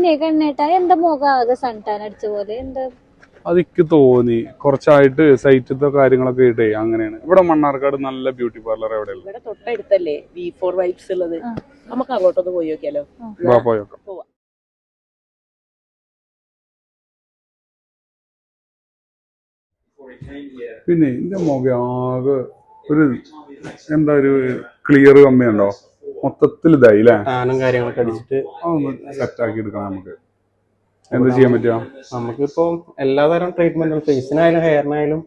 എങ്ങനെയാ കണ്ണേട്ടാ എന്താ മുഖം ആകെ സൺടാൻ അടിച്ച പോലെ എന്താ? അതെനിക്ക് തോന്നി കുറച്ചായിട്ട് സൈറ്റത്തെ കാര്യങ്ങളൊക്കെ ആയിട്ടേ അങ്ങനെയാണ്. ഇവിടെ മണ്ണാർക്കാട് നല്ല ബ്യൂട്ടി പാർലർ എവിടെയല്ല? ഇവിടെ തൊട്ടടുത്തല്ലേ V4 വൈബ്സ് ഉള്ളത്. നമുക്ക് അങ്ങോട്ടൊന്ന് പോയി നോക്കിയാലോ? പോയോക്കാം. പിന്നെ എന്റെ മുഖം ആകെ ഒരു എന്താ ഒരു ക്ലിയർ കമ്മിയുണ്ടോ? മൊത്തത്തിൽ ഇതായി അല്ലേ? ടാനും കാര്യങ്ങളൊക്കെ അടിച്ചിട്ട് അതൊന്ന് സെറ്റാക്കി എടുക്കണം. നമുക്ക് എന്താ ചെയ്യാൻ പറ്റുക? നമുക്കിപ്പോ എല്ലാതരം ട്രീറ്റ്മെന്റും ഫേസിനായാലും ഹെയറിനായാലും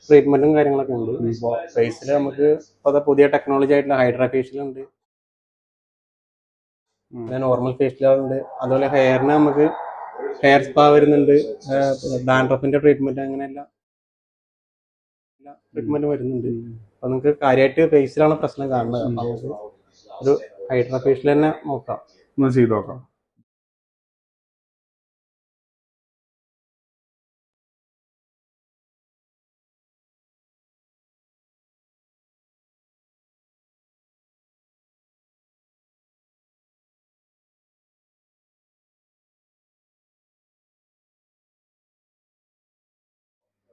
ട്രീറ്റ്മെന്റും കാര്യങ്ങളൊക്കെ ഉണ്ട്. ഇപ്പോൾ ഫേസിൽ നമുക്ക് പുതിയ ടെക്നോളജി ആയിട്ടുള്ള ഹൈഡ്രാ ഫേഷ്യൽ ഉണ്ട്, പിന്നെ നോർമൽ ഫേഷ്യൽ ഉണ്ട്. അതുപോലെ ഹെയറിന് നമുക്ക് ഹെയർ സ്പാ വരുന്നുണ്ട്, ഡാൻഡ്രഫിന്റെ ട്രീറ്റ്മെന്റ്, അങ്ങനെ എല്ലാ ട്രീറ്റ്മെന്റും വരുന്നുണ്ട്. അപ്പൊ നിങ്ങൾക്ക് കാര്യമായിട്ട് ഫേസിലാണ് പ്രശ്നം കാണുന്നത്. അപ്പൊ നമുക്ക് ഒരു ഹൈഡ്രാ ഫേഷ്യൽ തന്നെ നോക്കാം, ഒന്ന് ചെയ്ത് നോക്കാം.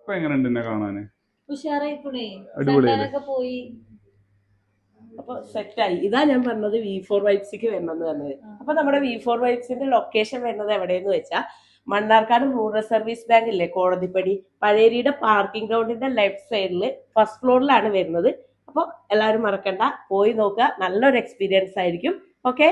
ഇപ്പൊ എങ്ങനെയുണ്ട് എന്നെ കാണാന്? അടിപൊളിയല്ലേ? അപ്പൊ സെറ്റായി. ഇതാ ഞാൻ പറഞ്ഞത് V4 വൈബ്സിക്ക് വരണമെന്ന് പറഞ്ഞത്. അപ്പൊ നമ്മുടെ V4 വൈബ്സിന്റെ ലൊക്കേഷൻ വരുന്നത് എവിടെയെന്ന് വെച്ചാൽ മണ്ണാർക്കാട് റൂറൽ സർവീസ് ബാങ്ക് ഇല്ലേ, കോടതിപ്പടി പഴയരിയുടെ പാർക്കിംഗ് ഗ്രൗണ്ടിന്റെ ലെഫ്റ്റ് സൈഡിൽ ഫസ്റ്റ് ഫ്ലോറിലാണ് വരുന്നത്. അപ്പോൾ എല്ലാവരും മറക്കണ്ട, പോയി നോക്കുക. നല്ലൊരു എക്സ്പീരിയൻസ് ആയിരിക്കും. ഓക്കെ.